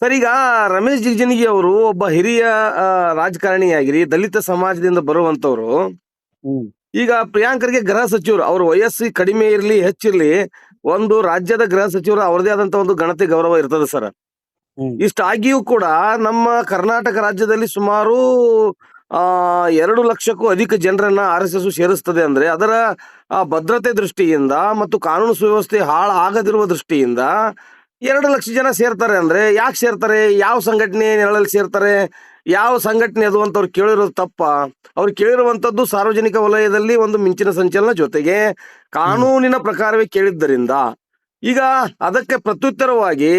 Sir, ಈಗ ರಮೇಶ್ ಜಿಗಜಿಣಗಿ ಅವರು ಒಬ್ಬ ಹಿರಿಯ ರಾಜಕಾರಣಿಯಾಗಿರಿ, ದಲಿತ ಸಮಾಜದಿಂದ ಬರುವಂತವ್ರು. ಹ್ಮ್ ಈಗ ಪ್ರಿಯಾಂಕರ್ಗೆ ಗೃಹ ಸಚಿವರು, ಅವ್ರ ವಯಸ್ಸು ಕಡಿಮೆ ಇರ್ಲಿ ಹೆಚ್ಚಿರ್ಲಿ, ಒಂದು ರಾಜ್ಯದ ಗೃಹ ಸಚಿವರು ಅವ್ರದೇ ಆದಂತ ಒಂದು ಘನತೆ ಗೌರವ ಇರ್ತದೆ ಸರ್. ಹ್ಮ್ ಇಷ್ಟಾಗಿಯೂ ಕೂಡ ನಮ್ಮ ಕರ್ನಾಟಕ ರಾಜ್ಯದಲ್ಲಿ ಸುಮಾರು 2 ಲಕ್ಷಕ್ಕೂ ಅಧಿಕ ಜನರನ್ನ RSS ಸೇರಿಸ್ತದೆ ಅಂದ್ರೆ ಅದರ ಭದ್ರತೆ ದೃಷ್ಟಿಯಿಂದ ಮತ್ತು ಕಾನೂನು ಸುವ್ಯವಸ್ಥೆ ಹಾಳಾಗದಿರುವ ದೃಷ್ಟಿಯಿಂದ 2 ಲಕ್ಷ ಜನ ಸೇರ್ತಾರೆ ಅಂದ್ರೆ ಯಾಕೆ ಸೇರ್ತಾರೆ? ಯಾವ ಸಂಘಟನೆ ನೆರಳಲ್ಲಿ ಸೇರ್ತಾರೆ? ಯಾವ ಸಂಘಟನೆ ಅದು ಅಂತ ಅವ್ರು ಕೇಳಿರೋದು ತಪ್ಪ. ಅವ್ರು ಕೇಳಿರುವಂತದ್ದು ಸಾರ್ವಜನಿಕ ವಲಯದಲ್ಲಿ ಒಂದು ಮಿಂಚಿನ ಸಂಚಲನ, ಜೊತೆಗೆ ಕಾನೂನಿನ ಪ್ರಕಾರವೇ ಕೇಳಿದ್ದರಿಂದ ಈಗ ಅದಕ್ಕೆ ಪ್ರತ್ಯುತ್ತರವಾಗಿ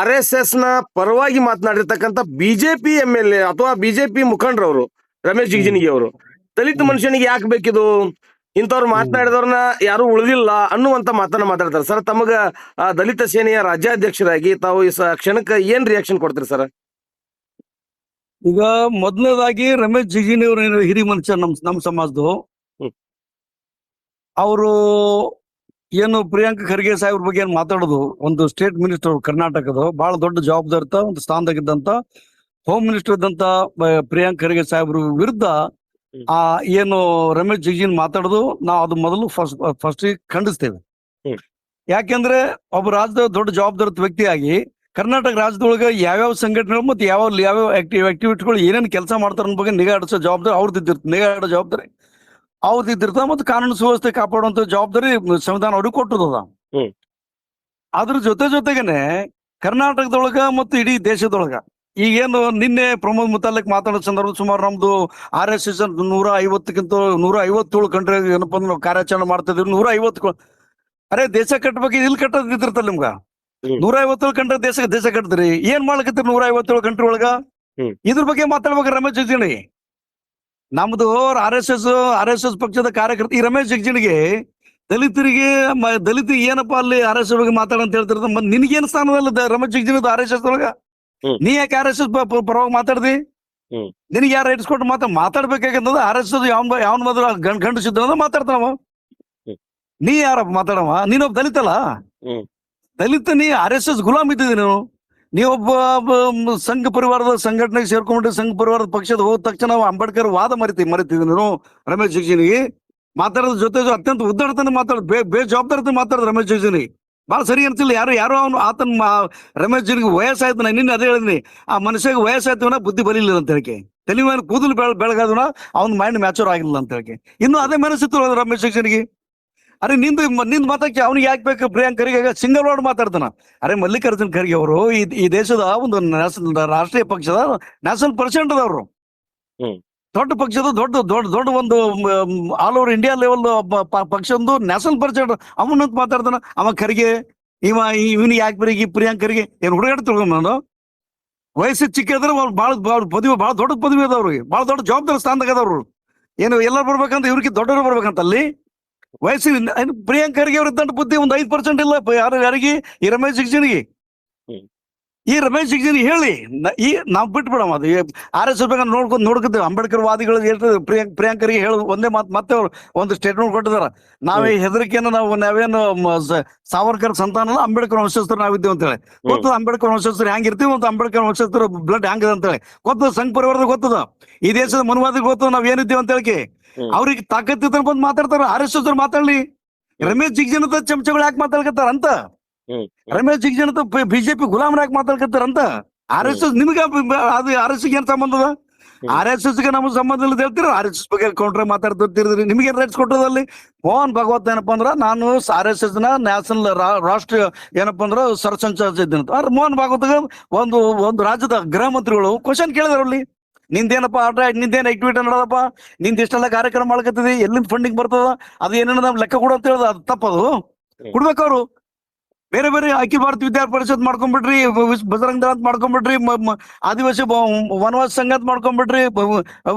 RSS ನ ಪರವಾಗಿ ಮಾತನಾಡಿರ್ತಕ್ಕಂಥ ಬಿಜೆಪಿ MLA ಅಥವಾ ಬಿಜೆಪಿ ಮುಖಂಡರವರು ರಮೇಶ್ ಜಿಗಜಿಣಗಿ ಅವರು, ದಲಿತ ಮನುಷ್ಯನಿಗೆ ಯಾಕೆ ಬೇಕಿದು, ಇಂಥವ್ರು ಮಾತನಾಡಿದವ್ರನ್ನ ಯಾರು ಉಳಿದಿಲ್ಲ ಅನ್ನುವಂತ ಮಾತನ್ನ ಮಾತಾಡ್ತಾರೆ ಸರ್. ತಮಗ ದಲಿತ ಸೇನೆಯ ರಾಜ್ಯಾಧ್ಯಕ್ಷರಾಗಿ ತಾವು ಈ ಕ್ಷಣಕ್ಕೆ ಏನ್ ರಿಯಾಕ್ಷನ್ ಕೊಡ್ತೀರಿ ಸರ್? ಈಗ ಮೊದಲನೇದಾಗಿ ರಮೇಶ್ ಜಿಗಜಿಣಗಿ ಅವರು ಹಿರಿಯ ಮನುಷ್ಯ ನಮ್ ಸಮಾಜದ್ದು. ಅವರು ಏನು ಪ್ರಿಯಾಂಕ ಖರ್ಗೆ ಸಾಹೇಬ್ರ ಬಗ್ಗೆ ಏನ್ ಮಾತಾಡೋದು, ಒಂದು ಸ್ಟೇಟ್ ಮಿನಿಸ್ಟರ್ ಕರ್ನಾಟಕದ ಬಹಳ ದೊಡ್ಡ ಜವಾಬ್ದಾರಿತ ಒಂದು ಸ್ಥಾನದಾಗಿದ್ದಂತ ಹೋಮ್ ಮಿನಿಸ್ಟರ್ ಇದ್ದಂತ ಪ್ರಿಯಾಂಕ ಖರ್ಗೆ ಸಾಹೇಬ್ರ ವಿರುದ್ಧ ಏನು ರಮೇಶ್ ಜಿಗಜಿಣಗಿ ಮಾತಾಡೋದು, ನಾವು ಅದು ಮೊದಲು ಫಸ್ಟ್ ಖಂಡಿಸ್ತೇವೆ. ಯಾಕೆಂದ್ರೆ ಒಬ್ಬ ರಾಜ್ಯದ ದೊಡ್ಡ ಜವಾಬ್ದಾರಿತ ವ್ಯಕ್ತಿಯಾಗಿ ಕರ್ನಾಟಕ ರಾಜ್ಯದೊಳಗೆ ಯಾವ್ಯಾವ ಸಂಘಟನೆಗಳು ಮತ್ತೆ ಯಾವ್ಯಾವ ಆಕ್ಟಿವಿಟಿಗಳು ಏನೇನು ಕೆಲಸ ಮಾಡ್ತಾರ ಅನ್ನೋ ಬಗ್ಗೆ ನಿಗಾ ಇಡಿಸೋ ಜವಾಬ್ದಾರಿ ಅವ್ರದ್ದಿರ್ತ ನಿಗಾ ಇಡೋ ಜವಾಬ್ದಾರಿ ಅವ್ರದ್ದಿರ್ತ ಮತ್ತು ಕಾನೂನು ಸುವ್ಯವಸ್ಥೆ ಕಾಪಾಡುವಂತ ಜವಾಬ್ದಾರಿ ಸಂವಿಧಾನ ಅವ್ರಿಗೆ ಕೊಟ್ಟದ. ಅದ್ರ ಜೊತೆಗೇನೆ ಕರ್ನಾಟಕದೊಳಗ ಮತ್ತು ಇಡೀ ದೇಶದೊಳಗ ಈಗೇನು ನಿನ್ನೆ ಪ್ರಮೋದ್ ಮುತಾಲಿಕ್ ಮಾತಾಡೋ ಸಂದರ್ಭ ಸುಮಾರು ನಮ್ದು RSS 157 ಕಂಟ್ರಿ ಏನಪ್ಪ ಅಂದ್ರೆ ನಾವು ಕಾರ್ಯಾಚರಣೆ ಮಾಡ್ತಾ ಇದ್ವಿ. 150 ಅರೆ ದೇಶ ಕಟ್ಟಬೇಕು, ಇಲ್ಲಿ ಕಟ್ಟದಿರ್ತಿರ್ತಲ್ಲ ನಿಮ್ಗ. 157 ಕಂಟ್ರಿ ದೇಶ ಕಟ್ಟಿದ್ರಿ, ಏನ್ ಮಾಡ್ಲಕತ್ತೀರಿ 157 ಕಂಟ್ರಿ ಒಳಗ? ಇದ್ರ ಬಗ್ಗೆ ಮಾತಾಡ್ಬೇಕು ರಮೇಶ್ ಜಿಗಜಿಣಗಿ. ನಮ್ದು RSS ಪಕ್ಷದ ಕಾರ್ಯಕರ್ತ ಈ ರಮೇಶ್ ಜಿಗಜಿಣಗಿ ದಲಿತರಿಗೆ ಏನಪ್ಪಾ ಅಲ್ಲಿ RSS ಬಗ್ಗೆ ಮಾತಾಡಂತ ಹೇಳ್ತಿರ್ತ. ನಿನ್ಗೇನ್ ಸ್ಥಾನದಲ್ಲ ರಮೇಶ್ ಜಿಗಜಿಣಗಿ RSS ಒಳಗ? ನೀ ಯಾಕೆ RSS ಪರವಾಗಿ ಮಾತಾಡ್ದಿ? ನಿನಗೆ ಯಾರು ರೈಟ್ಸ್ ಕೊಟ್ಟು ಮಾತಾಡ್ಬೇಕಾಗಂತದ? RSS ಯಾವನ್ ಮೊದಲು ಗಂಡಿಸಿದ್ದ ಮಾತಾಡ್ತಾನವ. ನೀ ಯಾರಪ್ಪ ಮಾತಾಡವ? ನೀನೊಬ್ಬ ದಲಿತಲ್ಲ, ದಲಿತ. ನೀ RSS ಗುಲಾಮ್ ಇದ್ದಿದ್ದೀನಿ. ನೀವೊಬ್ಬ ಸಂಘ ಪರಿವಾರದ ಸಂಘಟನೆಗೆ ಸೇರ್ಕೊಂಡ್ಬಿಟ್ಟು ಸಂಘ ಪರಿವಾರದ ಪಕ್ಷದ ಹೋದ ತಕ್ಷಣ ನಾವು ಅಂಬೇಡ್ಕರ್ ವಾದ ಮರಿತಿದ್ವಿ ನೀನು. ರಮೇಶ್ ಜಿಗಜಿಣಗಿ ಮಾತಾಡೋದ್ರ ಜೊತೆ ಅತ್ಯಂತ ಉದ್ದಾಡತನ ಬೇಜವಾಬ್ದಾರತೆ ಮಾತಾಡೋದು ರಮೇಶ್ ಜಿಗಜಿಣಗಿ ಭಾಳ ಸರಿ ಅನ್ಸಿಲ್ಲ. ಯಾರು ಅವನು ಆತನ ರಮೇಶ್ ಜಿಗಜಿಣಗಿ ವಯಸ್ಸಾಯ್ತು. ನಾನು ನಿನ್ನೆ ಅದೇ ಹೇಳಿದ್ನಿ, ಆ ಮನುಷ್ಯಗೆ ವಯಸ್ಸಾಯ್ತವನ ಬುದ್ಧಿ ಬಲಿಲ್ಲ ಅಂತ ಹೇಳಿ, ತಲೆ ಮೇಲೆ ಕೂದಲು ಬೆಳಗಾದವನ ಅವ್ನ ಮೈಂಡ್ ಮ್ಯಾಚೂರ್ ಆಗಿಲ್ಲ ಅಂತ ಹೇಳಿ ಇನ್ನು ಅದೇ ಮನಸ್ಸಿತ್ತು ರಮೇಶ್ ಜಿಗಜಿಣಗಿ. ಅರೆ ನಿಂದ ಮಾತಾಕಿ ಅವ್ನಿಗೆ ಯಾಕೆ ಬೇಕು? ಪ್ರಿಯಾಂಕ್ ಖರ್ಗೆ ಸಿಂಗಲ್ ವರ್ಡ್ ಮಾತಾಡ್ತಾನ. ಅರೆ ಮಲ್ಲಿಕಾರ್ಜುನ್ ಖರ್ಗೆ ಅವರು ಈ ದೇಶದ ಒಂದು ರಾಷ್ಟ್ರೀಯ ಪಕ್ಷದ ನ್ಯಾಷನಲ್ ಪ್ರೆಸಿಡೆಂಟ್ ಅದವರು. ದೊಡ್ಡ ಪಕ್ಷದ ದೊಡ್ಡ ಒಂದು ಆಲ್ ಓವರ್ ಇಂಡಿಯಾ ಲೆವೆಲ್ ಪಕ್ಷ ಒಂದು ನ್ಯಾಷನಲ್ ಪ್ರೆಸಿಡೆಂಟ್. ಅವನಂತ ಮಾತಾಡ್ತಾನ ಅವ ಖರ್ಗೆ. ಇವನಿಗೆ ಯಾಕೆ ಬರೀ ಪ್ರಿಯಾಂಕ್ ಖರ್ಗೆ ಏನ್ ಹುಡುಗಾಟ ತಿಳ್ಕೊಂಡ್ ನಾನು? ವಯಸ್ಸು ಚಿಕ್ಕ ಇದ್ರೆ ಭಾಳ ದೊಡ್ಡ ಪದವಿ ಅದವ್ರಿಗೆ, ಭಾಳ ದೊಡ್ಡ ಜವಾಬ್ದಾರಿ ಸ್ಥಾನದಾಗ ಅದವ್ರು. ಏನು ಎಲ್ಲರೂ ಬರ್ಬೇಕಂತ ಇವ್ರಿಗೆ ದೊಡ್ಡವರು ಬರ್ಬೇಕಂತ ಅಲ್ಲಿ ವಯಸ್ಸಿನ ಪ್ರಿಯಾಂಕ್ ಖರ್ಗೆ ಅವ್ರ ಇದ್ದಂತ ಬುದ್ಧಿ ಒಂದು 5% ಇಲ್ಲ ಯಾರಿಗೆ? ಈ ರಮೇಶ್ ಜಿಗಜಿಣಗಿ. ಈ ರಮೇಶ್ ಜಿಗಜಿಣಗಿ ಹೇಳಿ ನಾವ್ ಬಿಟ್ಬಿಡಮ್ಮ ಅದು RSS ಬೇಕಾದ್ರೆ ನೋಡ್ಕೊತೇವೆ. ಅಂಬೇಡ್ಕರ್ ವಾದಿಗಳು ಹೇಳ್ತದೆ ಪ್ರಿಯಾಂಕ್ ಖರ್ಗೆ ಹೇಳೋದು ಒಂದೇ ಮಾತು. ಮತ್ತೆ ಅವ್ರು ಒಂದು ಸ್ಟೇಟ್ಮೆಂಟ್ ಕೊಟ್ಟಿದಾರ, ನಾವೇ ಹೆದರಿಕೆಯನ್ನು ನಾವೇನು ಸಾವರ್ಕರ್ ಸಂತಾನ ಅಂಬೇಡ್ಕರ್ ವಂಶಸ್ಥರು ನಾವಿದ್ದೇವೆ ಅಂತ ಹೇಳಿ. ಗೊತ್ತದ ಅಂಬೇಡ್ಕರ್ ವಂಶಸ್ಥರು ಹೆಂಗಿರ್ತೀವಿ ಮತ್ತು ಅಂಬೇಡ್ಕರ್ ವಂಶಸ್ಥರು ಬ್ಲಡ್ ಹೆಂಗದ ಅಂತ ಹೇಳಿ ಗೊತ್ತದ. ಸಂಘ ಪರಿವಾರದ ಗೊತ್ತದ, ಈ ದೇಶದ ಮನುವಾದಿಗೆ ಗೊತ್ತದ ನಾವ್ ಏನಿದ್ದೇವೆ ಅಂತ ಹೇಳಿ. ಅವ್ರಿಗೆ ತಾಕತ್ತಿದ್ರೆ ಬಂದು ಮಾತಾಡ್ತಾರ. RSS ಅವ್ರು ಮಾತಾಡ್ಲಿ. ರಮೇಶ್ ಜಿಗಜಿಣಗಿ ಚಮಚಗಳು ಯಾಕೆ ಮಾತಾಡ್ಕತ್ತಾರ ಅಂತ? ರಮೇಶ್ ಜಿಗಜಿಣಗಿ ಬಿಜೆಪಿ ಗುಲಾಮರ ಯಾಕೆ ಮಾತಾಡ್ಕತ್ತಾರ ಅಂತ? RSS ನಿಮ್ಗೆ ಅದು RSS ಏನ್ ಸಂಬಂಧ ಅದ? RSS ಗೆ ನಮ್ಗೆ ಸಂಬಂಧ ಇಲ್ಲ ಹೇಳ್ತೀರ. RSS ಬಗ್ಗೆ ಕೌಂಟ್ರೆ ಮಾತಾಡ್ತಿರ್ತೀರಿ. ನಿಮ್ಗೆ ರೈಟ್ಸ್ ಕೊಟ್ಟೋದಲ್ಲಿ ಮೋಹನ್ ಭಾಗವತ್ ಏನಪ್ಪಾ ಅಂದ್ರ ನಾನು RSS ನ ನ್ಯಾಷನಲ್ ರಾಷ್ಟ್ರೀಯ ಏನಪ್ಪಾ ಅಂದ್ರ ಸರ್ಸಂಚಾರ್ಜ್ ಇದ್ದೀನಿ. ಮೋಹನ್ ಭಾಗವತ್ ಒಂದು ರಾಜ್ಯದ ಗೃಹ ಮಂತ್ರಿಗಳು ಕ್ವಶನ್ ಕೇಳಿದಾರ ಅಲ್ಲಿ, ನಿಂದೇನಪ್ಪ ನಿಂದೇನ್ ಆಕ್ಟಿವಿಟಿ ನೋಡೋದಪ್ಪ, ನಿಂದ ಇಷ್ಟೆಲ್ಲ ಕಾರ್ಯಕ್ರಮ ಮಾಡ್ಕತ್ತಿದಿ, ಎಲ್ಲಿಂದ ಫಂಡಿಂಗ್ ಬರ್ತದ, ಅದು ಏನೇನು ನಮ್ ಲೆಕ್ಕ ಕೊಡು ಅಂತ ಹೇಳೋದು. ಅದು ತಪ್ಪದು. ಕೊಡ್ಬೇಕವ್ರು. ಬೇರೆ ಅಖಿಲ ಭಾರತ ವಿದ್ಯಾರ್ಥಿ ಪರಿಷತ್ ಮಾಡ್ಕೊಂಡ್ಬಿಟ್ರಿ, ಬಜರಂಗ ದಳ ಅಂತ ಮಾಡ್ಕೊಂಡ್ಬಿಟ್ರಿ, ಆದಿವಾಸಿ ವನವಾಸ ಸಂಘ ಅಂತ ಮಾಡ್ಕೊಂಡ್ಬಿಟ್ರಿ,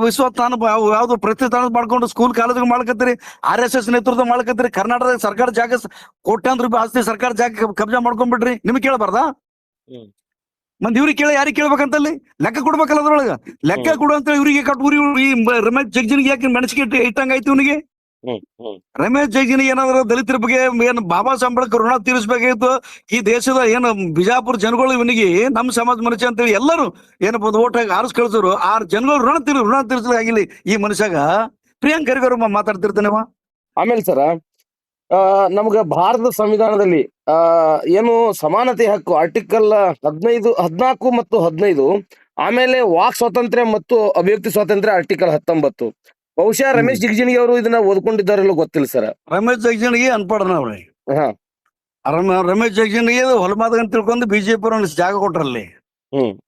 ವಿಶ್ವಸ್ಥಾನ ಯಾವ್ದು ಪ್ರತಿಷ್ಠಾನ ಮಾಡ್ಕೊಂಡು ಸ್ಕೂಲ್ ಕಾಲೇಜ್ ಮಾಡ್ಕತ್ತೀರಿ, RSS ನೇತೃತ್ವ ಮಾಡ್ಕತ್ತೀರಿ. ಕರ್ನಾಟಕದ ಸರ್ಕಾರ ಜಾಗ ಕೋಟ್ಯಾಂತರ ರೂಪಾಯಿ ಆಸ್ತಿ ಸರ್ಕಾರ ಜಾಗ ಕಬ್ಜಾ ಮಾಡ್ಕೊಂಡ್ಬಿಟ್ರಿ. ನಿಮ್ಗೆ ಕೇಳಬಾರ್ದಾ? ಮಂದಿ ಇವ್ರಿಗೆ ಯಾರಿಗೆ ಕೇಳ್ಬೇಕಂತಲ್ಲಿ ಲೆಕ್ಕ ಕೊಡ್ಬೇಕಲ್ಲ. ಅದ್ರೊಳಗ ಲೆಕ್ಕ ಕೊಡು ಅಂತ ಇವ್ರಿಗೆ ಈ ರಮೇಶ್ ಜಿಗಜಿಣಗಿ ಯಾಕೆ ಮೆಣಸಿಗೆ ಇಟ್ಟಂಗಾಯ್ತು ಇವನಿಗೆ? ಹ್ಮ್ ಹ್ಮ್ ರಮೇಶ್ ಜಿಗಜಿಣಗಿ ಏನಾದ್ರು ದಲಿತರ ಬಗ್ಗೆ ಏನು ಬಾಬಾ ಸಾಹೇಬ್ ಅಂಬೇಡ್ಕರ್ ಋಣ ತೀರಿಸಬೇಕಾಗಿತ್ತು. ಈ ದೇಶದ ಏನು ಬಿಜಾಪುರ ಜನಗಳು ಇವನಿಗೆ ನಮ್ಮ ಸಮಾಜ ಮನುಷ್ಯ ಅಂತೇಳಿ ಎಲ್ಲರೂ ಏನಪ್ಪ ಓಟ್ ಹಾಕಿ ಆರಿಸ್ ಕಳ್ಸೋರು ಆ ಜನಗಳು ಋಣ ತೀರಿಸಲಾಗಿಲ್ಲ ಈ ಮನುಷ್ಯಾಗ. ಪ್ರಿಯಾಂಕ್ ಖರ್ಗೆ ಅವರು ಮಾತಾಡ್ತಿರ್ತಾನೆವ. ಆಮೇಲೆ ಸರ ನಮ್ಗ ಭಾರತದ ಸಂವಿಧಾನದಲ್ಲಿ ಏನು ಸಮಾನತೆ ಹಕ್ಕು ಆರ್ಟಿಕಲ್ 14 ಮತ್ತು 15, ಆಮೇಲೆ ವಾಕ್ ಸ್ವಾತಂತ್ರ್ಯ ಮತ್ತು ಅಭಿವ್ಯಕ್ತಿ ಸ್ವಾತಂತ್ರ್ಯ ಆರ್ಟಿಕಲ್ 19. ಬಹುಶಃ ರಮೇಶ್ ಜಿಗಜಿಣಗಿ ಅವರು ಇದನ್ನ ಓದ್ಕೊಂಡಿದ್ದಾರಲ್ಲ ಗೊತ್ತಿಲ್ಲ ಸರ್. ರಮೇಶ್ ಜಿಗಜಿಣಗಿ ಅನ್ಪಡ್ನ ಅವ್ರಿ. ಹಾ ರಮೇಶ್ ಜಿಗಜಿಣಗಿ ಹೊಲಮಾದ ಅಂತ ತಿಳ್ಕೊಂಡು ಬಿಜೆಪಿ ಅವ್ರ ಜಾಗ ಕೊಟ್ರಲ್ಲಿ.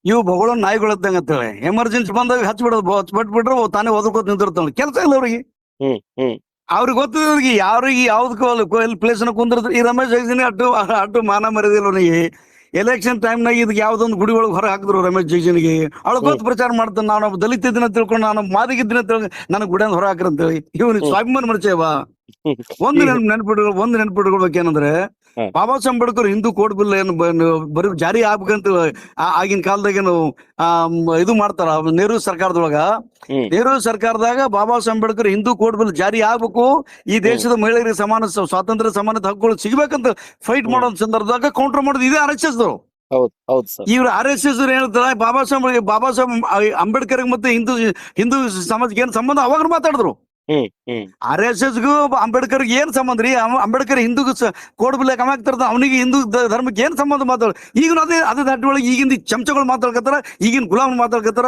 ಇವು ಬಗಳು ನಾಯಿಗಳಿದ್ದಂಗ ಅಂತೇಳಿ ಎಮರ್ಜೆನ್ಸಿ ಬಂದಾಗ ಹಚ್ಬಿಟ್ಬಿಟ್ರು ತಾನೇ ಓದ್ಕೋತ ನಿಂತಿರ್ತಾವ. ಕೆಲಸ ಇಲ್ಲ ಅವ್ರಿಗೆ. ಅವ್ರಿಗೆ ಗೊತ್ತಿದ್ರಿಗೆ ಯಾವ್ರಿಗೆ ಯಾವ್ದಕ್ಕೂ ಪ್ಲೇಸ್ ಕುಂದಿರ್ತಾರೆ. ಈ ರಮೇಶ್ ಜಿಗಜಿಣಗಿ ಅಟ್ಟು ಮಾನ ಮರ್ಯಾದಿಲ್ಲ ಅವನಿಗೆ. ಎಲೆಕ್ಷನ್ ಟೈಮ್ನಾಗ ಇದಕ್ಕೆ ಯಾವ್ದೊಂದು ಗುಡಿ ಒಳಗೆ ಹೊರ ಹಾಕಿದ್ರು ರಮೇಶ್ ಜಿಗಜಿಣಗಿ. ಅವಳು ಗೊತ್ತು ಪ್ರಚಾರ ಮಾಡ್ತಾನೆ, ನಾನು ದಲಿತ ಇದ್ದೀನಿ ತಿಳ್ಕೊಂಡು, ನಾನು ಮಾದಿಗಿದ್ದೀನಿ ಅಂತ ನನಗೆ ಗುಡಿಯಿಂದ ಹೊರ ಹಾಕ್ರ ಅಂತೇಳಿ. ಇವನಿಗೆ ಸ್ವಾಭಿಮಾನ ಮರ್ಚೇವಾ. ಒಂದು ನೆನ್ಪಿಟ್ಕೊಳ್ಬೇಕೇನಂದ್ರೆ ಬಾಬಾ ಸಾಹೇಬ್ ಅಂಬೇಡ್ಕರ್ ಹಿಂದೂ ಕೋಡ್ ಬಿಲ್ ಏನು ಬರೀ ಜಾರಿ ಆಗ್ಬೇಕಂತ ಆಗಿನ ಕಾಲದಾಗ ಏನು ಇದು ಮಾಡ್ತಾರ ನೆಹರು ಸರ್ಕಾರದಾಗ ಬಾಬಾ ಸಾಹೇಬ್ ಅಂಬೇಡ್ಕರ್ ಹಿಂದೂ ಕೋಡ್ ಬಿಲ್ ಜಾರಿ ಆಗ್ಬೇಕು, ಈ ದೇಶದ ಮಹಿಳೆಯರಿಗೆ ಸಮಾನ ಸ್ವಾತಂತ್ರ್ಯ ಸಮಾನತೆ ಹಕ್ಕುಗಳು ಸಿಗ್ಬೇಕಂತ ಫೈಟ್ ಮಾಡೋ ಸಂದರ್ಭದಾಗ ಕೌಂಟರ್ ಮಾಡೋದು ಇದೇ RSS ದವರು. ಇವ್ರು RSS ಹೇಳ್ತಾರ ಬಾಬಾ ಸಾಹೇಬ್ ಅಂಬೇಡ್ಕರ್ ಮತ್ತೆ ಹಿಂದೂ ಸಮಾಜಕ್ಕೆ ಏನ್ ಸಂಬಂಧ ಅವಾಗ ಮಾತಾಡಿದ್ರು. RSSಗೂ ಅಂಬೇಡ್ಕರ್ಗೆ ಏನ್ ಸಂಬಂಧ ರೀ? ಅಂಬೇಡ್ಕರ್ ಹಿಂದೂ ಕೋಡ್ ಬಿಲ್ ಕಮಾಕ್ತಾರ, ಅವನಿಗೆ ಹಿಂದೂ ಧರ್ಮಕ್ಕೆ ಏನ್ ಸಂಬಂಧ ಮಾತಾಡ? ಈಗಿನ ಅದೇ ದಾಟಿ ಒಳಗೆ ಈಗಿನ ಚಮಚಗಳು ಮಾತಾಡ್ಕತ್ತಾರ, ಈಗಿನ ಗುಲಾಮ್ ಮಾತಾಡ್ಕತ್ತಾರ.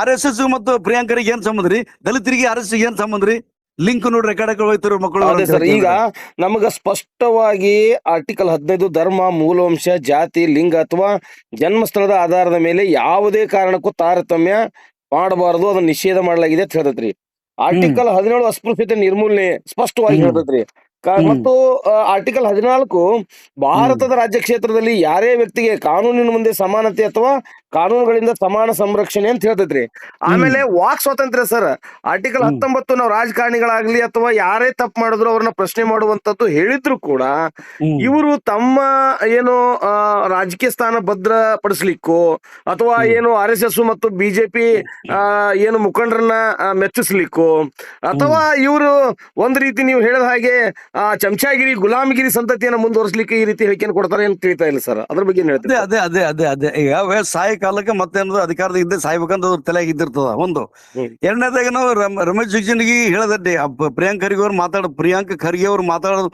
RSS ಮತ್ತು ಪ್ರಿಯಾಂಕರಿಗೆ ಏನ್ ಸಂಬಂಧ ರೀ? ದಲಿತರಿಗೆ RSS ಏನ್ ಸಂಬಂಧ ರೀ? ಲಿಂಕ್ ನೋಡಿ ರೆಕಾರ್ಡ್ ಹೋಯ್ತಾರ ಮಕ್ಕಳು. ಸರ್ ಈಗ ನಮಗ ಸ್ಪಷ್ಟವಾಗಿ ಆರ್ಟಿಕಲ್ 15 ಧರ್ಮ, ಮೂಲವಂಶ, ಜಾತಿ, ಲಿಂಗ ಅಥವಾ ಜನ್ಮಸ್ಥಳದ ಆಧಾರದ ಮೇಲೆ ಯಾವುದೇ ಕಾರಣಕ್ಕೂ ತಾರತಮ್ಯ ಮಾಡಬಾರದು, ಅದನ್ನ ನಿಷೇಧ ಮಾಡಲಾಗಿದೆ ಅಂತ ಹೇಳ್ತೈತ್ರಿ. ಆರ್ಟಿಕಲ್ 17 ಅಸ್ಪೃಶ್ಯತೆ ನಿರ್ಮೂಲನೆ ಸ್ಪಷ್ಟವಾಗಿ ಹೇಳ್ತೈತ್ರಿ. ಮತ್ತು ಆರ್ಟಿಕಲ್ 14 ಭಾರತದ ರಾಜ್ಯ ಕ್ಷೇತ್ರದಲ್ಲಿ ಯಾರೇ ವ್ಯಕ್ತಿಗೆ ಕಾನೂನಿನ ಮುಂದೆ ಸಮಾನತೆ ಅಥವಾ ಕಾನೂನುಗಳಿಂದ ಸಮಾನ ಸಂರಕ್ಷಣೆ ಅಂತ ಹೇಳ್ತೈತ್ರಿ. ಆಮೇಲೆ ವಾಕ್ ಸ್ವಾತಂತ್ರ್ಯ ಸರ್ ಆರ್ಟಿಕಲ್ 19 ನಾವು ರಾಜಕಾರಣಿಗಳಾಗ್ಲಿ ಅಥವಾ ಯಾರೇ ತಪ್ಪು ಮಾಡಿದ್ರು ಅವ್ರನ್ನ ಪ್ರಶ್ನೆ ಮಾಡುವಂತದ್ದು ಹೇಳಿದ್ರು ಕೂಡ ಇವರು ತಮ್ಮ ಏನು ರಾಜಕೀಯ ಸ್ಥಾನ ಭದ್ರಪಡಿಸ್ಲಿಕ್ಕೋ ಅಥವಾ ಏನು RSS ಮತ್ತು ಬಿಜೆಪಿ ಏನು ಮುಖಂಡರನ್ನ ಮೆಚ್ಚಿಸ್ಲಿಕ್ಕೋ ಅಥವಾ ಇವರು ಒಂದ್ ರೀತಿ ನೀವು ಹೇಳಿದ ಹಾಗೆ ಚಮಚಾಗಿರಿ ಗುಲಾಮಗಿರಿ ಸಂತತಿಯನ್ನ ಮುಂದುವರಿಸಲಿಕ್ಕೆ ಈ ರೀತಿ ಹೇಳಿಕೆಯನ್ನು ಕೊಡ್ತಾರೆ ಅಂತ ತಿಳಿತಾ ಇಲ್ಲ ಸರ್. ಅದ್ರ ಬಗ್ಗೆ ಏನ್ ಹೇಳ್ತೀವಿ? ಅದೇ ಈಗ ಸಾಯ ಕಾಲಕ್ಕೆ ಮತ್ತೇನದು ಅಧಿಕಾರದ ಇದ್ದೇ ಸಾಯ್ಬೇಕಂತ ಅವ್ರ ತಲೆಯಾಗ ಇದ್ದಿರ್ತದ ಒಂದು. ಎರಡನೇದಾಗ ನಾವು ರಮೇಶ್ ಜಿಗಜಿಣಗಿ ಹೇಳದಡ್ಡಿ ಪ್ರಿಯಾಂಕ್ ಖರ್ಗೆ ಅವ್ರು ಮಾತಾಡೋದು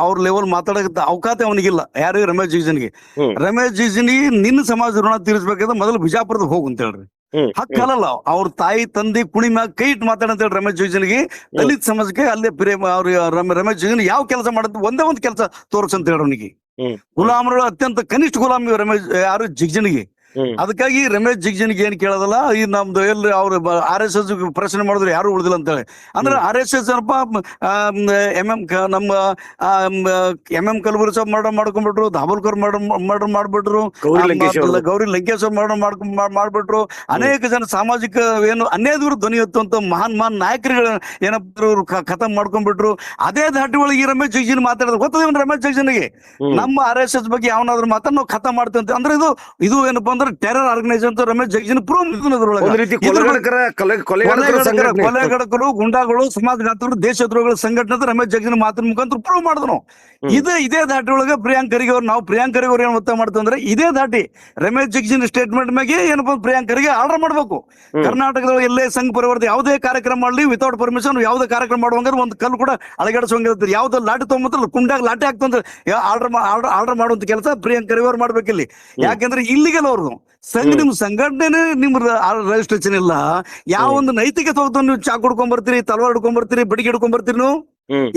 ಅವ್ರ ಲೆವೆಲ್ ಮಾತಾಡಕ ಅವಕಾಶ ಅವನಿಗಿಲ್ಲ. ಯಾರು? ರಮೇಶ್ ಜಿಗಜಿಣಗಿ ನಿನ್ನ ಸಮಾಜ ಋಣ ತೀರಿಸಬೇಕಾದ್ರೆ ಮೊದಲು ಬಿಜಾಪುರದ ಹೋಗು ಅಂತ ಹೇಳ್ರಿ. ಹಕ್ಕಲ್ಲ ಅವ್ರ ತಾಯಿ ತಂದೆ ಕುಣಿ ಮ್ಯಾಗ ಕೈ ಇಟ್ಟು ಮಾತಾಡಂತ ಹೇಳಿ ರಮೇಶ್ ಜಿಗಜಿಣಗಿ ದಲಿತ ಸಮಾಜಕ್ಕೆ ಅಲ್ಲೇ ರಮೇಶ್ ಜಿಗಜಿಣಗಿ ಯಾವ ಕೆಲಸ ಮಾಡುತ್ತೆ ಒಂದೇ ಒಂದು ಕೆಲಸ ತೋರ್ಸಂತ ಹೇಳಿ ಅವನಿಗೆ. ಗುಲಾಮರು ಅತ್ಯಂತ ಕನಿಷ್ಠ ಗುಲಾಮಿ ರಮೇಶ್ ಯಾರು? ಜಿಗಜಿಣಗಿ. ಅದಕ್ಕಾಗಿ ರಮೇಶ್ ಜಿಗಜಿಣಗಿ ಏನ್ ಕೇಳೋದಲ್ಲ, ಈ ನಮ್ದು ಎಲ್ಲಿ ಅವ್ರು RSS ಪ್ರಶ್ನೆ ಮಾಡಿದ್ರು ಯಾರು ಉಳಿದಿಲ್ಲ ಅಂತ ಹೇಳಿ. ಅಂದ್ರೆ RSS ಏನಪ್ಪ ನಮ್ಮ MM ಕಲಬುರ್ಗಿ ಸಾಬ್ ಮರ್ಡರ್ ಮಾಡ್ಕೊಂಡ್ಬಿಟ್ರು, ದಾಬೋಲ್ಕರ್ ಮರ್ಡರ್ ಮಾಡ್ಬಿಟ್ರು, ಗೌರಿ ಲಂಕೇಶ್ ಮರ್ಡರ್ ಮಾಡ್ಬಿಟ್ರು. ಅನೇಕ ಜನ ಸಾಮಾಜಿಕ ಏನು ಅನ್ಯಾಯದ ವಿರುದ್ಧ ಧ್ವನಿ ಎತ್ತುವಂತ ಮಹಾನ್ ನಾಯಕರುಗಳು ಏನಪ್ಪ ಖತಮ್ ಮಾಡ್ಕೊಂಡ್ಬಿಟ್ರು. ಅದೇ ದಾಟಿ ಒಳಗೆ ಈ ರಮೇಶ್ ಜಿಗಜಿಣಗಿ ಮಾತಾಡಿದ್ರು. ಗೊತ್ತದ ರಮೇಶ್ ಜಿಗಜಿಣಗಿ ನಮ್ಮ RSS ಬಗ್ಗೆ ಯಾವನಾದ್ರು ಮಾತಾಡ್ ನಾವು ಖತಮ್ ಮಾಡ್ತೇವೆ ಅಂದ್ರೆ ಇದು ಏನಪ್ಪಾ ಅಂದ್ರೆ ಟೆರರ್ ಆರ್ಗನೈಸೇಷನ್ ಅಂತ ರಮೇಶ್ ಜಿಗಜಿಣಗಿ ಕೊಲೆಗಡಕರು, ಗುಂಡಾಗಳು, ಸಮಾಜಘಾತಕರು, ದೇಶದ್ರೋಹಗಳ ಸಂಘಟನೆ ಅಂತ ರಮೇಶ್ ಜಿಗಜಿಣಗಿ ಮಾತಿನ ಮುಖಾಂತರ ಪ್ರೂವ್ ಮಾಡಿದ್ರು. ಇದೇ ದಾಟಿ ಒಳಗೆ ಪ್ರಿಯಾಂಕ್ ಖರ್ಗೆ ಅವ್ರು ನಾವು ಪ್ರಿಯಾಂಕ್ ಖರ್ಗೆ ಅವ್ರು ಏನ್ ಒತ್ತಾಯ ಮಾಡ್ತಂದ್ರೆ ಇದೇ ದಾಟಿ ರಮೇಶ್ ಜಿಗಜಿಣಗಿ ಸ್ಟೇಟ್ಮೆಂಟ್ ಮ್ಯಾಗೆ ಏನಪ್ಪ ಪ್ರಿಯಾಂಕ್ ಖರ್ಗೆ ಆರ್ಡರ್ ಮಾಡ್ಬೇಕು. ಕರ್ನಾಟಕದೊಳಗೆ ಎಲ್ಲೇ ಸಂಘ ಪರಿವರ್ತೆ ಯಾವುದೇ ಕಾರ್ಯಕ್ರಮ ಮಾಡಲಿ ವಿತೌಟ್ ಪರ್ಮಿಷನ್ ಯಾವುದೇ ಕಾರ್ಯಕ್ರಮ ಮಾಡುವಂಗ ಒಂದು ಕಲ್ಲು ಕೂಡ ಅಳಗಾಡಿಸುವಂಗಿರ್ತಾರೆ. ಯಾವ್ದು ಲಾಟಿ ತೊಗೊಂಬಂದ್ರೆ ಕುಂಡಾಗ ಲಾಟಿ ಹಾಕ್ತಂದ್ರೆ ಆರ್ಡರ್ ಮಾಡುವಂತ ಕೆಲಸ ಪ್ರಿಯಾಂಕ್ ಖರ್ಗೆ ಅವ್ರು ಮಾಡ್ಬೇಕಿಲ್ಲಿ. ಯಾಕೆಂದ್ರೆ ಇಲ್ಲಿಗಲ್ ಅವ್ರದ್ದು ನಿಮ್ ಸಂಘಟನೆ ನಿಮ್ ರಿಜಿಸ್ಟ್ರೇಷನ್ ಇಲ್ಲ. ಯಾವ ಒಂದು ನೈತಿಕತೆ ಹೋಗ್ತಾವ? ನೀವು ಚಾ ಕುಡ್ಕೊಂಡ್ ಬರ್ತೀರಿ, ತಲವಾರ್ ಹಿಡ್ಕೊಂಡ್ ಬರ್ತೀರಿ, ಬಡಿಗೆ ಹಿಡ್ಕೊಂಡ್ ಬರ್ತೀರಿ, ನೀವು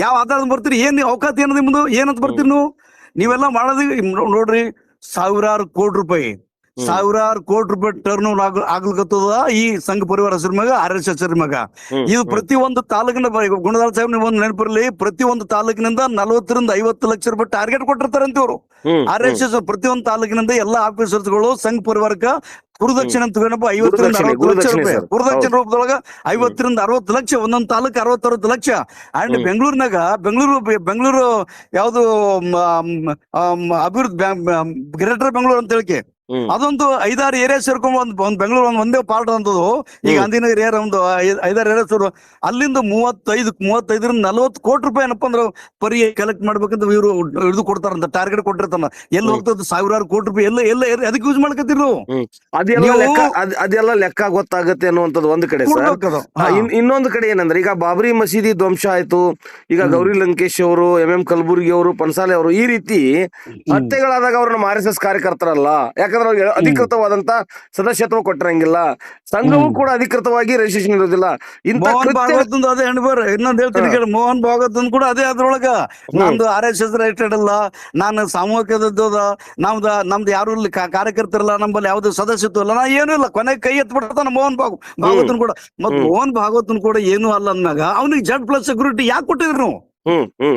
ಯಾವ ಆಧಾರದ ಬರ್ತೀರಿ? ಏನ್ ಅವಕಾಶ ಏನು ನಿಮ್ದು? ಏನಂತ ಬರ್ತೀರಿ ನೀವು? ನೀವೆಲ್ಲ ಮಾಡೋದು ನೋಡ್ರಿ, ಸಾವಿರಾರು ಕೋಟಿ ರೂಪಾಯಿ ಟರ್ನ್ ಓವರ್ ಆಗ್ಲಿಕತ್ತದ ಈ ಸಂಘ ಪರಿವಾರ ಹೆಸರು ಮ್ಯಾಗ, RSS ಹೆಸರು ಮ್ಯಾಗ. ಇದು ಪ್ರತಿ ಒಂದು ತಾಲೂಕಿನ ಗುಣದಾಲ್ ಸಾಹೇಬ್ ನೀವು ಒಂದು ನೆನಪಿರಲಿ, ಪ್ರತಿ ಒಂದು ತಾಲೂಕಿನಿಂದ 40 ರಿಂದ 50 ಲಕ್ಷ ರೂಪಾಯಿ ಟಾರ್ಗೆಟ್ ಕೊಟ್ಟಿರ್ತಾರಂತ ಇವರು. RSS ಪ್ರತಿಯೊಂದು ತಾಲೂಕಿನಿಂದ ಎಲ್ಲಾ ಆಫೀಸರ್ಸ್ಗಳು ಸಂಘ ಪರಿವಾರಕ್ಕ ಗುರುದಕ್ಷಿಣೆ ಅಂತ 50 ರಿಂದ 60 ಲಕ್ಷ ರೂಪಾಯಿ ಗುರುದಕ್ಷಿಣೆ ರೂಪದೊಳಗ 50 ರಿಂದ 60 ಲಕ್ಷ ಒಂದೊಂದು ತಾಲೂಕು 60 ಲಕ್ಷ. ಅಂಡ್ ಬೆಂಗಳೂರು ಯಾವ್ದು ಅಭಿವೃದ್ಧಿ ಗ್ರೇಟರ್ ಬೆಂಗಳೂರು ಅಂತ ಹೇಳಿಕೆ ಹ್ಮ್ ಅದೊಂದು 5-6 ಏರಿಯಾ ಸೇರ್ಕೊಂಡ್ ಒಂದ್ ಬೆಂಗಳೂರು ಒಂದೇ ಪಾರ್ಟ್ ಅಂತದ್ದು. ಈಗ ಹ್ಮ್ ಗಾಂಧಿನಗರ ಏರಿಯಾ ಒಂದು 5-6 ಏರಿಯಾ ಸೇರು ಅಲ್ಲಿಂದ 35-40 40 ಕೋಟಿ ರೂಪಾಯಿ ಏನಪ್ಪ ಅಂದ್ರೆ ಪರಿ ಕಲೆಕ್ಟ್ ಮಾಡ್ಬೇಕಂತ ಇವರು ಇದು ಕೊಡ್ತಾರಂತ, ಟಾರ್ಗೆಟ್ ಕೊಟ್ಟಿರ್ತಾನ. ಎಲ್ಲಿ ಹ್ಮ್ ಹೋಗ್ತದ 1000 ಕೋಟಿ ರೂಪಾಯಿ ಎಲ್ಲ ಎಲ್ಲ ಅದಕ್ಕೆ ಯೂಸ್ ಮಾಡ್ಕತ್ತೀರಿ ನೀವು. ಹ್ಮ್ ಅದೆಲ್ಲ ನೀವು ಲೆಕ್ಕ ಅದೆಲ್ಲ ಲೆಕ್ಕ ಗೊತ್ತಾಗತ್ತೆ ಅನ್ನುವಂಥದ್ದು ಒಂದ್ ಕಡೆ ಸರ್. ಕೊಡ್ಬೇಕದು. ಹಾ ಇನ್ನೊಂದು ಕಡೆ ಏನಂದ್ರೆ ಈಗ ಬಾಬರಿ ಮಸೀದಿ ಧ್ವಂಸ ಆಯ್ತು, ಈಗ ಗೌರಿ ಲಂಕೇಶ್ ಅವರು, ಎಂ ಕಲಬುರ್ಗಿ ಅವರು, ಪನ್ಸಾಲೆ ಅವರು ಈ ರೀತಿ ಹತ್ಯೆಗಳಾದಾಗ ಅವ್ರು ನಮ್ಮ RSS ಕಾರ್ಯಕರ್ತರಲ್ಲ, ಯಾಕಂದ್ರೆ ಅವ್ರಿಗೆ ಅಧಿಕೃತವಾದಂತ ಸದಸ್ಯತ್ವ ಕೊಟ್ಟಿರಂಗಿಲ್ಲ, ಸಂಘವೂ ಕೂಡ ಅಧಿಕೃತವಾಗಿ ರಿಜಿಸ್ಟ್ರೇಷನ್ ಇರೋದಿಲ್ಲ. ಇಂತ ಮೋಹನ್ ಕೃತ್ಯ ಭಾಗವತ್ ಅದೇ ಹೆಣ್ಬರ್ ಇನ್ನೊಂದ್ ಹೇಳ್ತೀನಿ ಕೇಳಿ. ಮೋಹನ್ ಭಾಗವತ್ ಕೂಡ ಅದೇ ಅದ್ರೊಳಗ ನಮ್ದು RSS ರಿಜಿಸ್ಟರ್ಡ್ ಅಲ್ಲ, ನಾನು ಸಾಮೂಹಿಕದ ನಮ್ದು ಯಾರು ಇಲ್ಲಿ ಕಾರ್ಯಕರ್ತರಲ್ಲ, ನಮ್ಮಲ್ಲಿ ಯಾವ್ದು ಸದಸ್ಯತ್ವ ಇಲ್ಲ, ನಾ ಏನೂ ಇಲ್ಲ. ಕೊನೆಗೆ ಕೈ ಎತ್ಬಿಡ್ತಾನ ಮೋಹನ್ ಭಾಗವತನ್ ಕೂಡ. ಮತ್ ಮೋಹನ್ ಭಾಗವತನ್ ಕೂಡ ಏನು ಅಲ್ಲ ಅಂದಾಗ ಅವನಿಗೆ Z+ ಸೆಕ್ಯೂರಿಟಿ ಯಾಕೆ ಕೊಟ್ಟಿದ್ರಿ ನೀವು?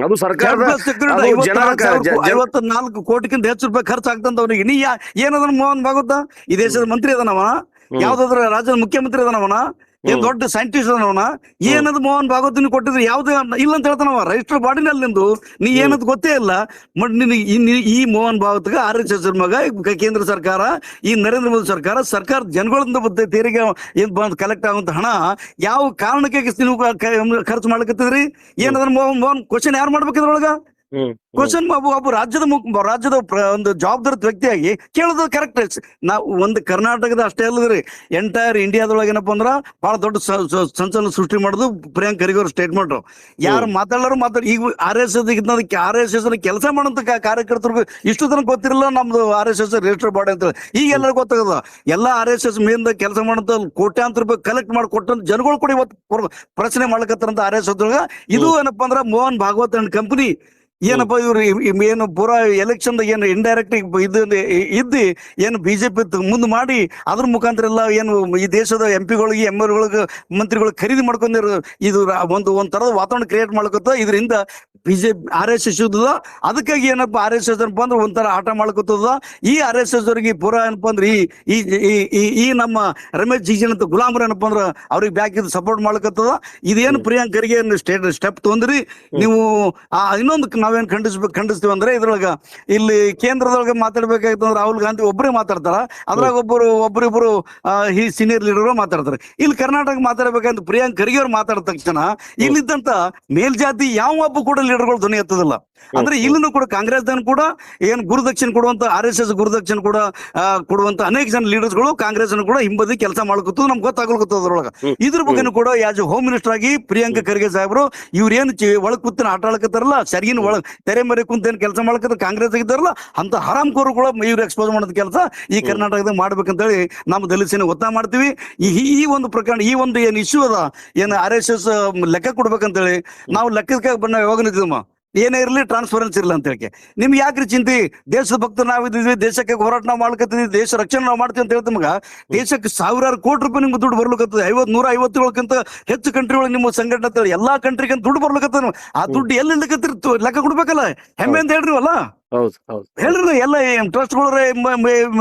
ಅದು ಸರ್ಕಾರದ Z+ ಸೆಕ್ಯೂರಿಟಿ ಅದು ಜನರ 54 ಕೋಟಿಗಿಂತ ಹೆಚ್ಚು ರೂಪಾಯಿ ಖರ್ಚು ಆಗ್ತಂತವ್ರಿಗೆ. ನೀ ಏನದನ ಮೋಹನ್ ಭಾಗವತ? ಈ ದೇಶದ ಮಂತ್ರಿ ಅದನವ, ಯಾವ್ದಾದ್ರ ರಾಜ್ಯದ ಮುಖ್ಯಮಂತ್ರಿ ಅದನವನ, ಏನ್ ದೊಡ್ಡ ಸೈಂಟಿಸ್ಟ್ ಅದನವನ? ಏನದು ಮೋಹನ್ ಭಾಗವತ್ ಕೊಟ್ಟಿದ್ರೆ ಯಾವ್ದು ಇಲ್ಲ ಅಂತ ಹೇಳ್ತಾನವ. ರಿಜಿಸ್ಟರ್ ಬಾಡಿನಲ್ಲಿ ನಿಂದು ನೀ ಏನದ್ ಗೊತ್ತೇ ಇಲ್ಲ. ಬಟ್ ಈ ಮೋಹನ್ ಭಾಗವತ್ಗೆ RSS ಮಗ ಕೇಂದ್ರ ಸರ್ಕಾರ, ಈ ನರೇಂದ್ರ ಮೋದಿ ಸರ್ಕಾರ ಜನಗಳಿಂದ ತೆರಿಗೆ ಏನ್ ಕಲೆಕ್ಟ್ ಆಗುವಂತ ಹಣ ಯಾವ ಕಾರಣಕ್ಕೆ ನೀವು ಖರ್ಚು ಮಾಡ್ಕತ್ತಿದ್ರಿ? ಏನದ್ರ ಮೋಹನ್ ಕ್ವಶನ್ ಯಾರು ಮಾಡ್ಬೇಕಿದ್ರೊಳಗ? ಕ್ವಶನ್ ಒಬ್ಬ ರಾಜ್ಯದ ಒಂದು ಜವಾಬ್ದಾರಿ ವ್ಯಕ್ತಿಯಾಗಿ ಕೇಳೋದು ಕರೆಕ್ಟ್. ನಾವು ಒಂದು ಕರ್ನಾಟಕದ ಅಷ್ಟೇ ಅಲ್ಲದ್ರಿ, ಎಂಟೈರ್ ಇಂಡಿಯಾದೊಳಗೆ ಏನಪ್ಪಾ ಅಂದ್ರ ಬಹಳ ದೊಡ್ಡ ಸಂಚಲನ ಸೃಷ್ಟಿ ಮಾಡೋದು ಪ್ರಿಯಾಂಕ್ ಖರ್ಗೆ ಅವ್ರ ಸ್ಟೇಟ್ಮೆಂಟ್. ಯಾರು ಮಾತಾಡಿ ಈಗ RSS ಕೆಲಸ ಮಾಡೋಂತ ಕಾರ್ಯಕರ್ತರಿಗೂ ಇಷ್ಟು ತನಕ ಗೊತ್ತಿರಲಿಲ್ಲ ನಮ್ದು RSS ರಿಜಿಸ್ಟರ್ ಬಾಡಿ ಅಂತ. ಈಗ ಎಲ್ಲರೂ ಗೊತ್ತಾಗದ. ಎಲ್ಲಾ RSS ಮೇಲಿಂದ ಕೆಲಸ ಮಾಡಂತ ಕೋಟ್ಯಾಂತರ ರೂಪಾಯಿ ಕಲೆಕ್ಟ್ ಮಾಡಿ ಕೊಟ್ಟಂತ ಜನಗಳು ಕೂಡ ಇವತ್ತು ಪ್ರಶ್ನೆ ಮಾಡ್ಕತ್ತಾರಂತ RSS ಒಳಗ. ಇದು ಏನಪ್ಪಾ ಅಂದ್ರ ಮೋಹನ್ ಭಾಗವತ್ ಅಂಡ್ ಕಂಪನಿ ಏನಪ್ಪಾ ಇವ್ರು ಏನು ಪೂರಾ ಎಲೆಕ್ಷನ್ ಏನು ಇಂಡೈರೆಕ್ಟ್ ಇದ್ದು ಏನು BJP ಮುಂದೆ ಮಾಡಿ ಅದ್ರ ಮುಖಾಂತರ ಎಲ್ಲ ಏನು ಈ ದೇಶದ MP ಗಳಿಗೆ MLಗಳಿಗೆ ಮಂತ್ರಿಗಳು ಖರೀದಿ ಮಾಡ್ಕೊಂಡಿರೋ ಇದು ಒಂಥರದ ವಾತಾವರಣ ಕ್ರಿಯೇಟ್ ಮಾಡ್ಕೊತ. ಇದರಿಂದ BJP RSS ಇದ್ದದ. ಅದಕ್ಕಾಗಿ ಏನಪ್ಪಾ RSS ಏನಪ್ಪಾ ಅಂದ್ರೆ ಒಂಥರ ಆಟ ಮಾಡ್ಕೊತದ. ಈ RSS ಅವರಿಗೆ ಪೂರಾ ಏನಪ್ಪಾ ಅಂದ್ರೆ ಈ ನಮ್ಮ ರಮೇಶ್ ಜಿಗಜಿಣ್ ಅಂತ ಗುಲಾಮರು ಏನಪ್ಪಾ ಅಂದ್ರ ಅವ್ರಿಗೆ ಬ್ಯಾಕ್ ಇದು ಸಪೋರ್ಟ್ ಮಾಡ್ಕೊತದ. ಇದೇನು ಪ್ರಿಯಾಂಕ್ ಖರ್ಗೆ ಸ್ಟೆಪ್ ತೊಂದ್ರಿ ನೀವು. ಇನ್ನೊಂದು ನಾವೇನ್ ಖಂಡಿಸ್ತೀವಿ ಅಂದ್ರೆ ಇದ್ರೊಳಗ ಇಲ್ಲಿ ಕೇಂದ್ರದೊಳಗೆ ಮಾತಾಡ್ಬೇಕಾಯ್ತು ರಾಹುಲ್ ಗಾಂಧಿ ಒಬ್ಬರೇ ಮಾತಾಡ್ತಾರ, ಅದ್ರಾಗ ಒಬ್ಬರಿಬ್ರು ಈ ಸೀನಿಯರ್ ಲೀಡರ್ ಮಾತಾಡ್ತಾರೆ. ಇಲ್ಲಿ ಕರ್ನಾಟಕ ಮಾತಾಡ್ಬೇಕಂತ ಪ್ರಿಯಾಂಕ್ ಖರ್ಗೆ ಅವ್ರು ಮಾತಾಡಿದ ತಕ್ಷಣ ಇಲ್ಲಿದ್ದಂತ ಮೇಲ್ಜಾತಿ ಯಾವ ಒಬ್ಬ ಕೂಡ ಲೀಡರ್ಗಳು ಧ್ವನಿ ಎತ್ತದಿಲ್ಲ. ಅಂದ್ರೆ ಇಲ್ಲಿನೂ ಕೂಡ ಕಾಂಗ್ರೆಸ್ ಕೂಡ ಏನ್ ಗುರುದಕ್ಷಿಣೆ ಕೊಡುವಂತ RSS ಗುರುದಕ್ಷಿಣೆ ಕೂಡ ಕೊಡುವಂತ ಅನೇಕ ಜನ ಲೀಡರ್ಸ್ಗಳು ಕಾಂಗ್ರೆಸ್ ಕೂಡ ಹಿಂಬದಿ ಕೆಲಸ ಮಾಡ್ಕೊತ ನಮ್ಗೆ ಗೊತ್ತಾಗ್ಲಿಕ್ಕೆ ಅದ್ರೊಳಗ. ಇದ್ರ ಬಗ್ಗೆನೂ ಕೂಡ ಆಸ್ ಎ ಹೋಮ್ ಮಿನಿಸ್ಟರ್ ಆಗಿ ಪ್ರಿಯಾಂಕ್ ಖರ್ಗೆ ಸಾಹೇಬರು ಇವ್ರೇನು ಒಳಗ್ ಕೂತಿನ ಆಟ ಆಡ್ಕತ್ತಾರಲ್ಲ, ಸರಿಗಿನ ಒಳಗ್ ತೆರೆ ಮರೆ ಕುಂತ ಏನ್ ಕೆಲಸ ಮಾಡ್ಕತ್ತ ಕಾಂಗ್ರೆಸ್ ಆಗಿದ್ದಾರಲ್ಲ ಅಂತ ಹರಾಮ್ ಕೋರು ಕೂಡ ಇವ್ರು ಎಕ್ಸ್ಪೋಸ್ ಮಾಡೋದ್ ಕೆಲಸ ಈ ಕರ್ನಾಟಕದಾಗ ಮಾಡ್ಬೇಕಂತೇಳಿ ನಮ್ಮ ದಲಿತ ಸೇನೆ ಒತ್ತಾಯ ಮಾಡ್ತೀವಿ. ಈ ಒಂದು ಪ್ರಕರಣ, ಈ ಒಂದು ಏನ್ ಇಶ್ಯೂ ಅದ, ಏನ್ RSS ಲೆಕ್ಕ ಕೊಡ್ಬೇಕಂತೇಳಿ ನಾವು ಲೆಕ್ಕಕ್ಕೆ ನಾವು ಯಾವಾಗ ನಿಂತಿದ್ದಮ್ಮ. ಏನೇ ಇರಲಿ ಟ್ರಾನ್ಸ್ಪರೆನ್ಸಿ ಇರಲ್ಲ ಅಂತ ಹೇಳಿ ನಿಮ್ಗೆ ಯಾಕ್ರಿ ಚಿಂತೆ? ದೇಶದ ಭಕ್ತರು ನಾವಿದ್ವಿ, ದೇಶಕ್ಕೆ ಹೋರಾಟ ನಾವು ಮಾಡ್ಕತ್ತಿದ್ವಿ, ದೇಶ ರಕ್ಷಣೆ ನಾವು ಮಾಡ್ತೀವಿ ಅಂತ ಹೇಳ್ತೀವಿ. ಮಗ ದೇಶಕ್ಕೆ 1000 ಕೋಟಿ ರೂಪಾಯಿ ನಿಮ್ಗೆ ದುಡ್ಡು ಬರ್ಲಿಕ್ಕತ್ತದ. 150 ಹೆಚ್ಚು ಕಂಟ್ರಿಗಳಿಗೆ ನಿಮ್ಮ ಸಂಘಟನೆ ಎಲ್ಲಾ ಕಂಟ್ರಿಗೆ ದುಡ್ಡು ಬರ್ಲಿಕ್ಕತ್ತದ. ಆ ದುಡ್ಡು ಎಲ್ಲಿ ಇರ್ಲಿಕ್ಕತ್ತಿರ್ತು ಲೆಕ್ಕ ಕೊಡ್ಬೇಕಲ್ಲ, ಹೆಮ್ಮೆ ಅಂತ ಹೇಳ್ರಿವಲ್ಲ. ಹೇಳ್ರಿ ಎಲ್ಲ ಟ್ರಸ್ಟ್ಗಳು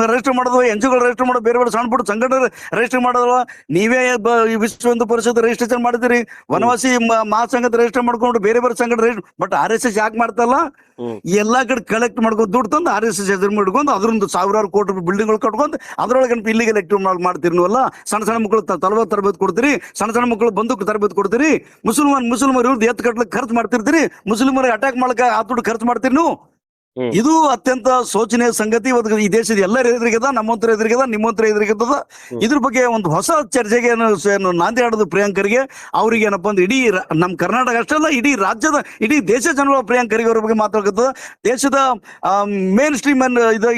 ರಿಜಿಸ್ಟರ್ ಮಾಡೋದು, NGOಗಳು ರಿಜಿಸ್ಟರ್ ಮಾಡೋದು, ಬೇರೆ ಬೇರೆ ಸಣ್ಣ ಪುಟ್ಟ ಸಂಘಟನೆ ರಿಜಿಸ್ಟರ್ ಮಾಡೋದಲ್ಲ. ನೀವೇ ವಿಶ್ವ ಹಿಂದೂ ಪರಿಷತ್ ರಿಜಿಸ್ಟ್ರೇಷನ್ ಮಾಡಿದಿರಿ, ವನವಾಸಿ ಮಹಾಸಂಘದ ರಿಜಿಸ್ಟರ್ ಮಾಡ್ಕೊಂಡು ಬೇರೆ ಬೇರೆ ಸಂಘಟನೆ ರಿಜಿಸ್ಟರ್. ಬಟ್ RSS ಯಾಕೆ ಮಾಡ್ತಲ್ಲ? ಎಲ್ಲಾ ಕಡೆ ಕಲೆಕ್ಟ್ ಮಾಡ್ಕೊಂಡು ದುಡ್ಡು ತಂದು RSS ಹೆಸರು ಮಾಡ್ಕೊಂಡು ಅದ್ರೊಂದು 1000 ಕೋಟಿ ರೂಪಾಯಿ ಬಿಲ್ಡಿಂಗ್ಗಳು ಕಟ್ಕೊಂಡು ಅದ್ರೊಳಗೆ ಇಲ್ಲಿಗೆ ಎಲೆಕ್ಟಿವ್ ಮಾಡ್ತಿರ್ನವಲ್ಲ. ಸಣ್ಣ ಮಕ್ಕಳು ತರಬೇತಿ ಕೊಡ್ತೀರಿ, ಸಣ್ಣ ಮಕ್ಕಳು ಬಂದೂಕು ತರಬೇತಿ ಕೊಡ್ತೀರಿ, ಮುಸಲ್ಮಾನರು ಇವ್ರದ್ದು ಎತ್ತು ಕಟ್ಲಿಕ್ಕೆ ಖರ್ಚು ಮಾಡ್ತಿರ್ತೀರಿ, ಮುಸ್ಲಿಮರಿಗೆ ಅಟ್ಯಾಕ್ ಮಾಡಕ್ಕೆ ಆ ದುಡ್ಡು ಖರ್ಚು ಮಾಡ್ತೀರಿ ನೀವು. ಇದು ಅತ್ಯಂತ ಶೋಚನೀಯ ಸಂಗತಿ. ಇವತ್ತು ಈ ದೇಶದ ಎಲ್ಲರ ಎದುರಿಗದ, ನಮ್ಮಂತರ ಎದುರಿಗದ, ನಿಮ್ಮಂತರ ಎದುರಿಗದ. ಇದ್ರ ಬಗ್ಗೆ ಒಂದು ಹೊಸ ಚರ್ಚೆಗೆ ನಾಂದಿ ಆಡೋದು ಪ್ರಿಯಾಂಕ್ ಖರ್ಗೆ ಅವ್ರಿಗೆ ಏನಪ್ಪಾ ಅಂದ್ರೆ ಇಡೀ ನಮ್ಮ ಕರ್ನಾಟಕ ಅಷ್ಟೇ ಅಲ್ಲ, ಇಡೀ ರಾಜ್ಯದ ಇಡೀ ದೇಶ ಜನಗಳು ಪ್ರಿಯಾಂಕ್ ಖರ್ಗೆ ಅವ್ರ ಬಗ್ಗೆ ಮಾತಾಡ್ಕತ್ತದ. ದೇಶದ ಮೇನ್ ಸ್ಟ್ರೀಮ್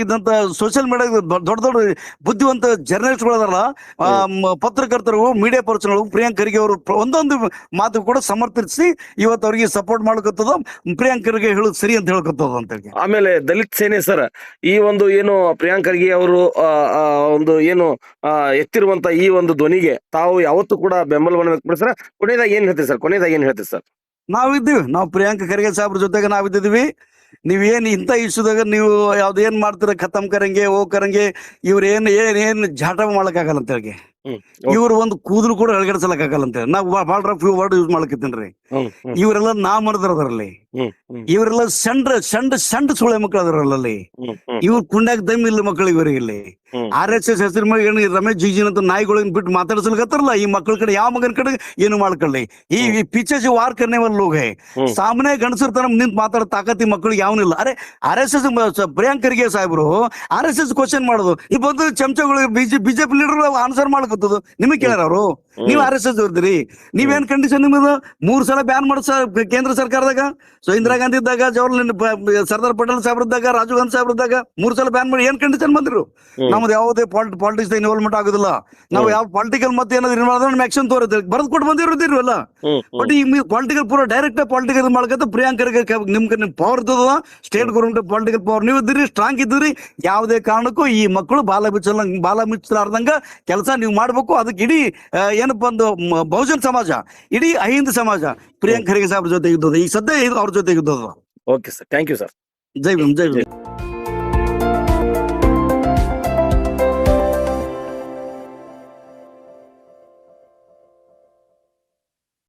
ಇದಂತ ಸೋಷಿಯಲ್ ಮೀಡಿಯಾ ದೊಡ್ಡ ಬುದ್ಧಿವಂತ ಜರ್ನಲಿಸ್ಟ್ಗಳು ಅದಾರಲ್ಲ, ಪತ್ರಕರ್ತರು, ಮೀಡಿಯಾ ಪರ್ಸನ್ಗಳು ಪ್ರಿಯಾಂಕ್ ಖರ್ಗೆ ಅವರು ಒಂದೊಂದು ಮಾತು ಕೂಡ ಸಮರ್ಥಿಸಿ ಇವತ್ತು ಅವ್ರಿಗೆ ಸಪೋರ್ಟ್ ಮಾಡ್ಕತ್ತದ. ಪ್ರಿಯಾಂಕ್ ಖರ್ಗೆ ಹೇಳೋದು ಸರಿ ಅಂತ ಹೇಳ್ಕತ್ತದ ಅಂತ ಹೇಳಿ. ಆಮೇಲೆ ದಲಿತ ಸೇನೆ ಸರ್, ಈ ಒಂದು ಏನು ಪ್ರಿಯಾಂಕ್ ಖರ್ಗೆ ಅವರು ಒಂದು ಏನು ಎತ್ತಿರುವಂತ ಈ ಒಂದು ಧ್ವನಿಗೆ ತಾವು ಯಾವತ್ತೂ ಕೂಡ ಬೆಂಬಲವನ್ನು ವ್ಯಕ್ತಪಡಿಸ್ತಾರೆ. ಕೊನೆಯದಾಗಿ ಏನ್ ಹೇಳ್ತೀರಿ ಸರ್? ನಾವಿದ್ದೀವಿ, ನಾವು ಪ್ರಿಯಾಂಕ್ ಖರ್ಗೆ ಸಾಹೇಬ್ರ ಜೊತೆಗೆ ನಾವಿದ್ದೀವಿ. ನೀವೇನ್ ಇಂಥ ಇಶ್ಯೂದಾಗ ನೀವು ಯಾವ್ದೇನ್ ಮಾಡ್ತೀರ ಖತಮ್ ಕರಂಗೆ ಓ ಕರಂಗೆ ಇವ್ರ ಏನ್ ಜಾಟ ಮಾಡಕ್ ಆಗಲ್ಲ ಅಂತ ಹೇಳಿ. ಇವ್ರ ಒಂದು ಕೂದಲು ಕೂಡ ಅಳಗಡಿಸಲಕ್ ಆಗಲ್ಲ ಅಂತ ಹೇಳಿ ನಾವು ಬಹಳ ಫ್ಯೂ ವರ್ಡ್ ಯೂಸ್ ಮಾಡಕತ್ತೀನ್ರಿ. ಇವರೆಲ್ಲ ನಾ ಮರದ್ರ ಅದರಲ್ಲಿ ಇವರೆಲ್ಲ ಸಂಡ ಸುಳೆ ಮಕ್ಕಳು ಅದರಲ್ಲ ಅಲ್ಲಿ. ಇವ್ರು ಕುಂಡ್ಯಾಗ ದಮ್ ಇಲ್ಲ ಮಕ್ಕಳು ಇವರಿಗೆ. RSS ಹೆಸರು ಮೇಲೆ ಏನು ರಮೇಶ್ ಜಿಜಿನ್ ಅಂತ ನಾಯಿಗಳನ್ನ ಬಿಟ್ಟು ಮಾತಾಡ್ಸಲ್ಕತ್ತಾರಲ್ಲ, ಈ ಮಕ್ಕಳ ಕಡೆ ಯಾವ ಮಗನ ಕಡೆ ಏನು ಮಾಡ್ಕೊಳ್ಳಿ. ಈ ಪೀಚೆ ವಾರ್ ಕರ್ನೇವಲ್ ಲೋಗ್ ಹೈ, ಸಾಮನೆ ಗಂಡಸರ ತರ ನಿಂತು ಮಾತಾಡೋ ತಾಕತ್ ಈ ಮಕ್ಕಳಿಗೆ ಯಾವನಿಲ್ಲ. ಅರೆ RSS ಪ್ರಿಯಾಂಕ್ ಖರ್ಗೆ ಸಾಹೇಬ್ರು RSS ಕ್ವಶನ್ ಮಾಡೋದು, ಈ ಬಂದು ಚಮಚಗಳು ಬಿಜೆಪಿ ಲೀಡರ್ ಆನ್ಸರ್ ಮಾಡ್ಕೊತದು. ನಿಮಗೆ ಕೇಳ್ಯಾರ ಅವರು? ನೀವು RSS ಇರ್ತೀರಿ, ನೀವೇನ್ ಕಂಡೀಷನ್ ನಿಮ್ಮದು? 3 ಸಲ ಬ್ಯಾನ್ ಮಾಡೋ ಕೇಂದ್ರ ಸರ್ಕಾರದಾಗ. ಸೊ ಇಂದಿರಾ ಗಾಂಧಿ ಇದ್ದಾಗ, ಜವಾಹರ್ಲಾಲ್ ಸರ್ದಾರ್ ಪಟೇಲ್ ಸಾಹೇಬ್ರದಾಗ, ರಾಜೀವ್ ಗಾಂಧಿ ಸಾಹೇಬ್ರದಾಗ 3 ಸಲ ಬ್ಯಾನ್ ಮಾಡಿ ಏನ್ ಕಂಡೀಷನ್ ಬಂದ್ರು? ನಮ್ದು ಯಾವುದೇ ಪಾಲಿಟಿಕ್ಸ್ ಇನ್ವಾಲ್ವ್ಮೆಂಟ್ ಆಗುದಿಲ್ಲ, ನಾವು ಯಾವ ಪೊಲಿಟಿಕಲ್ ಮತ್ತೆ ಏನಾದ್ರು ಇನ್ವಾಲ್ವ್ ಆಕ್ಷನ್ ತೋರಿದ್ರಿ ಬರೆದು ಕೊಟ್ಟು ಬಂದಿರೋದಿಲ್ವಲ್ಲ. ಬಟ್ ಈ ಪೊಲಿಟಿಕಲ್ ಪೂರ ಡೈರೆಕ್ಟ್ ಪೊಲಿಟಿಕಲ್ ಮಾಡ್ಕತ್ತ ಪ್ರಿಯಾಂಕ್ ಖರ್ಗೆ ನಿಮ್ ಪವರ್ ಇರ್ತದ, ಸ್ಟೇಟ್ ಗೌರ್ಮೆಂಟ್ ಪೊಲಿಟಿಕಲ್ ಪವರ್ ನೀವು ಇದ್ದೀರಿ, ಸ್ಟ್ರಾಂಗ್ ಇದ್ದೀರಿ. ಯಾವುದೇ ಕಾರಣಕ್ಕೂ ಈ ಮಕ್ಕಳು ಬಾಲ ಮುಚ್ಚಲಾರ್ದಂಗ ಕೆಲಸ ನೀವು ಮಾಡ್ಬೇಕು. ಅದಕ್ಕೆ ಇಡೀ ಏನಪ್ಪಾ ಒಂದು ಬಹುಜನ್ ಸಮಾಜ, ಇಡೀ ಅಹಿಂದ ಸಮಾಜ ಪ್ರಿಯಾಂಕ್ ಖರ್ಗೆ ಸಾಹೇಬ್ರ ಜೊತೆ ಇದ್ದದ. ಈಗ ಸದ್ಯ ಅವ್ರ ಜೊತೆ ಇದ್ದದ. Okay sir, thank you sir. Jai Bhim, Jai Bhim.